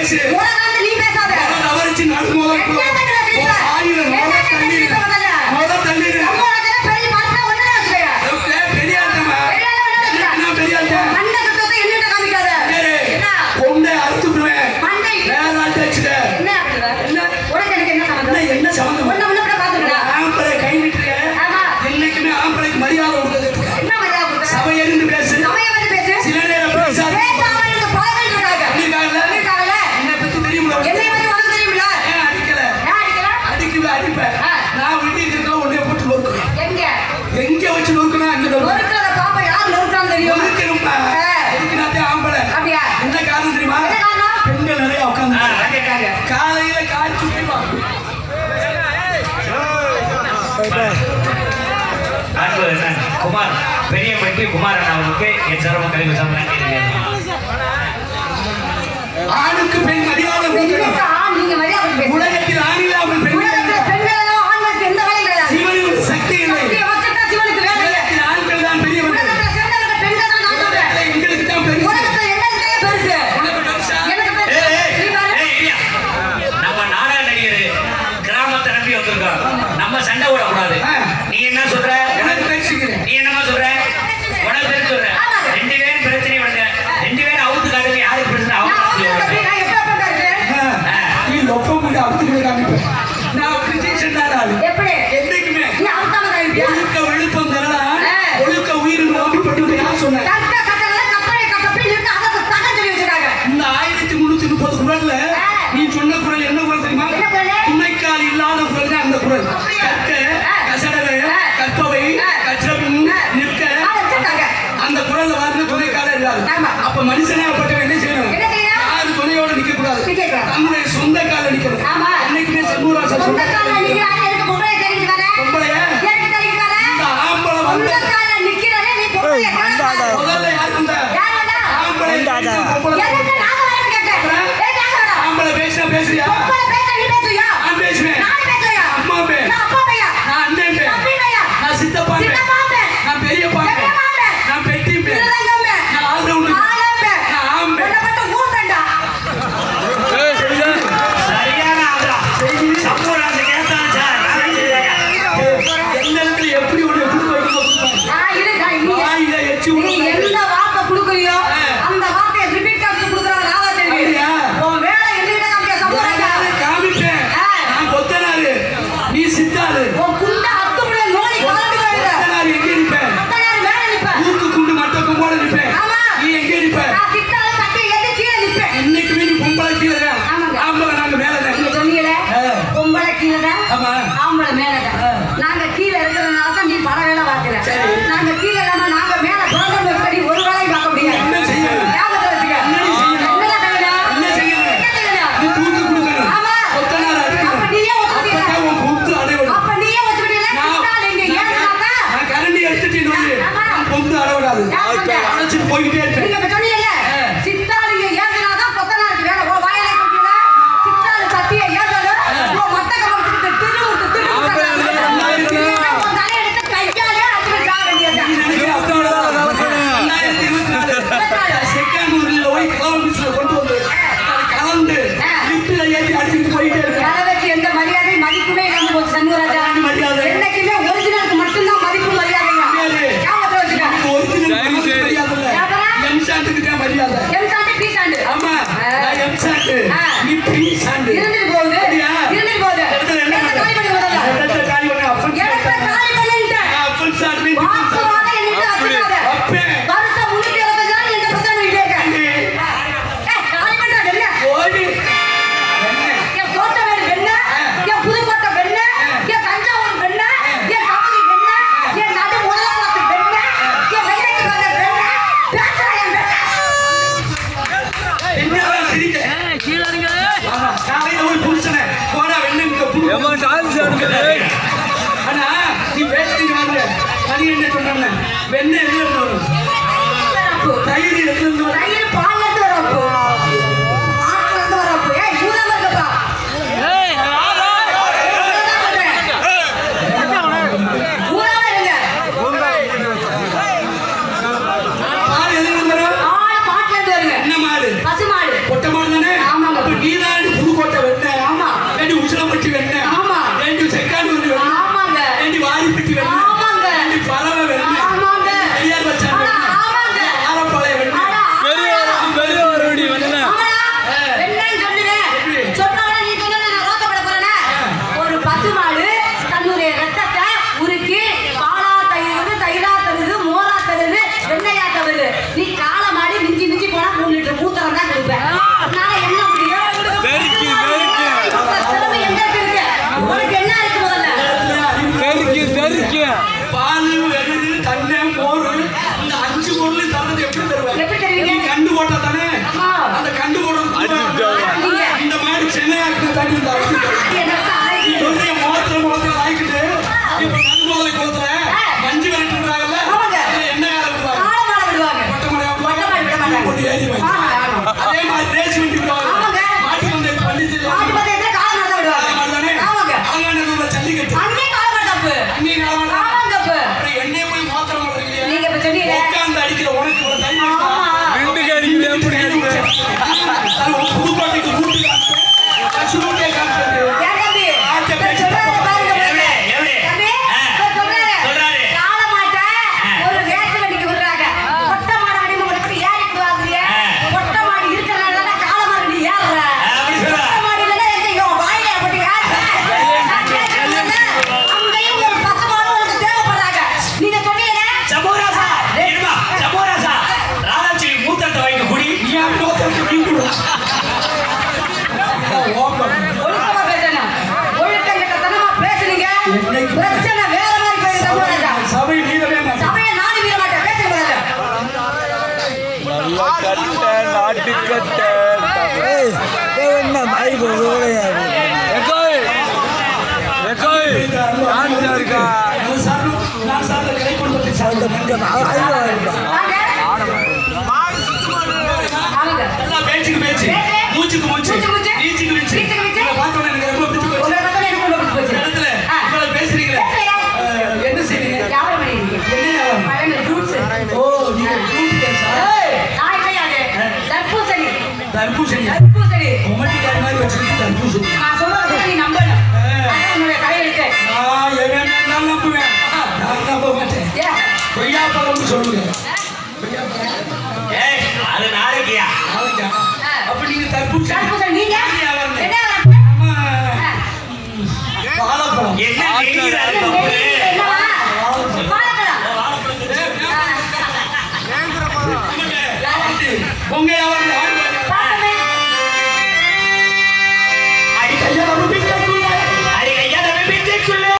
பேசு. நீ பேசாத. அவரிச்சு நடுமோ. ஆயிரம் மொத தள்ளி. பெரிய பாத்தா ஒண்ணே வச்சுயா. பெரிய ஆட்டமா. நான் பெரிய ஆட்டம். மண்டை கட்டத்தை என்னட்ட காமிக்காத. என்ன? கொண்டே அறுத்துடுவேன். மண்டை வேற ஆட்ட வச்சுக்க. என்ன ஆகுது? என்ன? உனக்கு எனக்கு என்ன சம்பந்தம்? என்ன சம்பந்தம்? ஒண்ணு கூட பாத்துக்கடா. ஆம்பளை கை நிட்டுறிய. ஆமா. என்னைக்குமே ஆம்பளைக்கு மரியாதை கொடுக்குது. என்ன மரியாதை கொடுக்குற? சபை இருந்து பேசு. சபை வந்து பேசு. சில நேரம் பேசாத. பேசாமலுக்கு பழகல் இருக்காங்க. இருக்காங்கல. என்ன பத்தி தெரியுமா? என்னை பத்தி உனக்கு தெரியுமில? ஏன் அடிக்கல? ஏன் அடிக்கல? அடிக்கவே அடிப்பேன். நான் விடிக்கிறதுல உன்னை போட்டு நொறுக்குறேன். எங்க வச்சு நொறுக்கணும் அங்க நொறுக்கிறத பாப்பா யார் நொறுக்கான்னு தெரியும். நொறுக்கணும்பா. எதுக்குனாத்தே ஆம்பளை. அப்படியா? என்ன காரணம் தெரியுமா? என்ன காரணம்? பெண்கள் நிறைய உட்கார்ந்து கேட்டாங்க. காலையில காய்ச்சி போய்வா. குமார் பெரிய பட்டி குமார் அவர்களுக்கு என் சிறப்பு கல்வி ஆணுக்கு பெண் மரியாதை கொடுக்கணும். நீங்க மரியாதை கொடுங்க. உலகத்தில் ஆணில்லாமல் உலகத்தில் பெண்களோ ஆண்களுக்கு எந்த வேலையும் கிடையாது. சிவனுக்கு சக்தி இல்லை. வச்சுட்டா சிவனுக்கு வேலை இல்லை. உலகத்தில் ஆண்கள் தான் பெரியவர்கள். உலகத்தில் சிறந்தவர்கள் பெண்கள் தான் நான் சொல்றேன். எங்களுக்கு தான் பெருசு. உலகத்தில் எங்களுக்கு பெருசு. உனக்கு பெருசா? எனக்கு பெருசு. நம்ம நாடக நடிகர் கிராமத்தை நம்பி வந்திருக்கோம். நம்ம சண்டை விடக்கூடாது. நீ என்ன சொல்ற? எனக்கு பேசிக்கிறேன். நீ என்னமா சொல்ற? உனக்கு தெரிஞ்சு சொல்ற. ரெண்டு பேரும் பிரச்சனை பண்ணுங்க. ரெண்டு பேரும் அவுத்து காட்டுங்க. யாருக்கு பிரச்சனை? நான் எப்ப பண்றேன்? நீ லொப்ப கூட அவுத்து காமிப்பேன். நான் அப்படி டீச்சர் தான் ஆளு. எப்படி? என்னைக்குமே நீ அவுத்தாம காமிப்பியா? ஒழுக்க விழுப்பம் தரலாம். ஒழுக்க உயிர் நோக்கி பட்டு யார் சொன்னேன்? கட்ட கட்டல கப்பலை கப்பி நிறுத்த அதை தக சொல்லி வச்சிருக்காங்க. இந்த 1330 குறள்ல நீ சொன்ன குறள் என்ன குறள் தெரியுமா? என்ன குறள்? துணைக்கால் இல்லாத குறள் தான் அந்த குறள். கற்க, கசடவே, கற்பவை, கற்றபின், நிற்க. அந்த குறள்ல வந்து துணைக்கால இல்லாது. அப்ப மனுஷனாகப்பட்டவன் என்ன செய்யணும்? யாரு துணையோட நிக்க கூடாது. தன்னுடைய சொந்த கால நிக்கணும். என்னைக்குமே செம்பூராசன் சொந்த கால நிக்கிறானே எனக்கு பொம்பளை தெரிஞ்சு வர. பொம்பளைய எனக்கு தெரிஞ்சு வர. இந்த ஆம்பளை வந்து சொந்த கால நிக்கிறனே நீ பொம்பளை கால. முதல்ல யார் வந்தா? யார் வந்தா? ஆம்பளை பொம்பளை. எனக்கு நாங்க வரேன்னு கேட்டேன். ஏய் நாங்க வரேன். ஆம்பளை பேசினா பேசுறியா? பொம்பளை பேச நீ பேசுறியா? நான் பேசுவேன். நான் பேசுறியா? அம்மா பே. நான் அப்பா பையா. நான் அண்ணன் பே. தம்பி பையா. நான் சித்தப்பா பே. சித்தப்பா பே. நான் பெரியப்பா பே. பெரியப்பா பே. நான் பெட்டி பே. திருதங்கம் பே. நான் ஆல்ரவுண்டர். ஆலம் பே. நான் ஆம் பே. உன்னை மட்டும் ஊம்பேண்டா. சரியான ஆளா. சம்பூராசை கேட்டான் சார். என்னன்னு எப்படி உன்னை குடுக்க வைக்கணும்? நான் இருக்கா இங்க. வாயில எச்சி நீ எந்த வார்த்தை குடுக்குறியோ அந்த வார்த்தையை ரிப்பீட் காமிச்சு குடுக்குறவங்க ராவா தெரியும். அப்படியா? உன் வேலை என்கிட்ட காமிக்க சம்பூராஜா. காமிப்பேன். நான் கொத்தனாரு. நீ சித்தாரு. உன் குண்டை அத்து முடிய நோடி கலந்து போயிடுற. கொத்தனாரு எங்க நிப்பேன்? அத்தனாரு மேல நிப்ப. ஊக்கு குண்டு மட்ட கும்போட நிப்பேன். ஆமா. நீ எங்க நிப்ப? நான் சித்தால சட்டி எது கீழே நிப்பேன். இன்னைக்குமே நீ பொம்பளை கீழே தான். ஆமாங்க. ஆம்பளை நாங்க மேல தான். நீங்க சொன்னீங்களே பொம்பளை கீழே தான் ஆமா. ஆம்பளை மேல தான். நாங்க கீழே இருக்கிறதுனால தான் நீ பல வேலை பார்க்கிற. சரி. நாங்க கீழே இல்லாம நாங்க மேல பிறந்த படி ஒரு வேலையும் பார்க்க முடியாது. என்ன செய்யணும்? ஞாபகத்துல வச்சுக்க. என்னடி செய்யணும்? என்னடா செய்யணும்? என்ன செய்யணும்? என்ன செய்யணும்? நீ தூக்கு கொடுக்கணும். ஆமா. கொத்தனாரு அப்ப அடிக்கணும். நீயே ஒத்துக்கிட்டீல. அப்பதான் உன் பொந்து அடைவிடும். அப்ப நீயே ஒத்துக்கிட்டீல. சித்தால இங்க ஏறுனாக்கா நான் கரண்டி எடுத்துட்டு வந்து ஆமா. பொந்து அடைவிடாது. யார் சொன்னா? அழைச்சிட்டு போய்கிட்டே இருப்பேன். நீங்க இப்ப சொன்னீங்கல்ல சித்தால இங்க ஏறுனாதான் கொத்தனாருக்கு வேலை. ஓ வாயிலே கொட்டில சித்தால சத்திய ஏறணும். ஓ மத்த கமத்துக்கு திருமுட்டு திருமுட்டு. உன் தலையை எடுத்து கையாலே அடிச்சு சாக வேண்டியது. நீ நினைக்கிற அத்தோட 2024 செகண்டூர்ல போய் கிலோமீட்டர்ல கொண்டு வந்து கலந்து லிப்ட்ல ஏத்தி அடிச்சுட்டு போயிட்டே இருப்பேன். யாரவைக்கு எந்த மரியாதை மதிப்புமே இல்லாம போச்சு சண்முகராஜா. மரியாதை. என்னைக்குமே ஒரிஜினலுக்கு மட்டும்தான் மதிப்பு மரியாதைங்க. ஞாபகத்துல வச்சுக்க. எனக்கு ஒரிஜினல் மரியாதை இல்ல. எம்சாண்டுக்கு தான் மரியாதை. M sand P sand. ஆமா. நான் எம்சாண்டு. நீ பி சாண்டு. இருந்துட்டு போகுது. அப்படியா? இருந்துட்டு போகுது. இடத்துல என்ன இடத்த காலி பண்ணி முதல்ல. இடத்துல காலி பண்ண அப்பன் இடத்த காலி பண்ணிட்டேன். அப்பன் சாண்டு நீ வாக்குவாத என்னிட்ட வச்சுக்காத. அப்பன் வருஷம் 325 நாள் எந்த பிரச்சனை பண்ணிட்டே இருக்க. காலி பண்றா என்ன? ஓடி என் கோட்டவேடு வெண்ண, என் புதுக்கோட்டை வெண்ண, என் தஞ்சாவூர் வெண்ண, என் கமுதி வெண்ண, என் நடு முதலக்குளத்து வெண்ண, என் வெள்ளைக்கு வந்த வெண்ண, பேசுற என் வெண்ண. என்னடா சிரிக்க? ஆமா, காலையில போய் புடிச்சனே. போடா வெண்ணெங்க புடி. ஆனா நீ பேசிட்டு வாங்க. அது என்ன சொல்றாங்க? வெண்ணெய் எதுல இருந்து வரும்? தயிர் எதுல இருந்து வரும்? ரயில் பால்ல இருந்து வரப்போ. ஆத்துல இருந்து வரப்போ. ஏய் ஊராம இருக்கப்பா. ஊராம இருங்க. பால் எதுல இருந்து வரும்? ஆள் மாட்டுல இருந்து வருங்க. என்ன மாடு? பசு மாடு. பொட்டை மாடு தானே? ஆமாங்க. அப்ப என்ன அழகி. சொல்றீங்க, மோதிரம் வாங்கிட்டு இப்ப நடுமோதலை கோத்துல மஞ்சு விரட்டுறாங்கல்ல, ஆமாங்க. அதுல என்ன காலம் விடுவாங்க? காலை மாலை விடுவாங்க. மொட்டை மலை மொட்டை மாடி விட மாட்டாங்க. போட்டு ஏறி வைங்க. ஆமா, ஆமா. அதே மாதிரி ரேஸ் வண்டி விடுவாங்க. ஆமாங்க. மாட்டு பந்தயத்து பண்டிகை மாட்டு பந்தயத்துல காலை மாலை தான் விடுவாங்க. மாதிரிதானே ஆமாங்க. அலங்காநல்லூர்ல ஜல்லிக்கட்டு அங்கேயும் காலை மாலை தப்பு. அங்கேயும் காலம் தான். ஆமாங்க தப்பு. அப்புறம் என்னைய போய் மோத்திரம் போடுறீங்க. நீங்க இப்ப சொன்னீங்க. உட்கார்ந்து அடிக்கிற உனக்கு ஒரு தைரியம் இருக்கா? ஆமா. புதுக்கோட்டைக்கு ரூட்டு காமிச்சேன். ரூட்டே காமிச்சது. ஏன் தம்பி? ஆட்ட இப்ப பேச்சு சொல்றாரு பாருங்க எவ்வளவு? எவ்வளவு? தம்பி, ஆ. இப்ப சொல்றாரு. சொல்றாரு. காளை மாட்டை ஆ. ஒரு ரேஸ் வண்டிக்கு விடுறாங்க. மொட்டை மாடு வண்டி உங்களுக்கு ஏறிட்டு வாங்குறிய. ஆ. மொட்டை மாடு இருக்கறனால தானே காளை மாடு நீ ஏறுற. அப்படி சொல்றா. மொட்டை மாடு இல்லைன்னா எங்கேயோ வாயில அப்படி ஏறுற. நான் கேட்கறேன்ல, அங்கேயும் ஒரு 10 மாடு உனக்கு தேவைப்படுறாங்க. நீங்க சொன்னீங்களே. சம்போராசா, இருமா, சம்போராசா. ராதாச்சி மூத்தத்தை வாங்கி குடி. நீ ஏன் மோத்திரத்தை தூக்கிடுவா? ஓப்பன். ஒழுக்கமா பேசணும். ஒழுக்கங்கெட்டத்தனமா பேசுனீங்க. என்னைக்கு? பிரச்சனை வேற மாதிரி போயிடும் சம்பவராஜா. சபை நீதமே மாட்டேன். சபையை நானும் மீற மாட்டேன். பேசுங்க முதல்ல. நல்ல கட்ட நாட்டுக்கட்ட என்ன நாய் இருக்கா நான் சாப்பிட்ட கை கொண்டு சாப்பிட்டேன். வாங்க. வாங்க. எல்லாம் பேச்சுக்கு பேச்சு, மூச்சுக்கு மூச்சு, மூச்சுக்கு மூச்சு, நீச்சுக்கு நீச்சு. நீச்சுக்கு நீச்சு. இதை பார்த்தோன்னே எனக்கு ரொம்ப பிடிச்சு போச்சு. உங்களை பார்த்தா எனக்கு ரொம்ப பிடிச்சு போச்சு. இந்த இடத்துல ஆ. இவ்வளவு பேசுறீங்களே, பேசலையா? என்ன செய்றீங்க? வியாபாரம் பண்ணிருக்கீங்க. என்ன வியாபாரம்? பழங்கள், fruits. ஓ, நீங்க ஃப்ரூட் கேஸா? ஏய், நான் இல்லையா அது? தர்பூசணி. தர்பூசணி. தர்பூசணி. கொமட்டிக்காய் மாதிரி வச்சிருக்கு தர்பூசணி. நான் சொல்றதை நீ நம்பணும். அதான் உன்னுடைய தலையெழுத்து. நான் எவன் வேணாலும் நம்புவேன். நான் நம்ப மாட்டேன். ஏன்? கொய்யா பழம்னு சொல்லுங்க. ஏய், அது நாளைக்கியா? நாளைக்கா? ஆ. அப்ப நீங்க தர்பூசணி. தர்பூசணி நீங்க? நீங்க வியாபாரம். என்ன வியாபாரம்? ஆமா. ஆ. வாழைப்பழம். என்ன நெய்கிறாரு என்ன பப்புனு? நெய் என்னவா? வாழைப்பழம். வாழைப்பழத்துக்கு ஆ. உங்க வியாபாரம்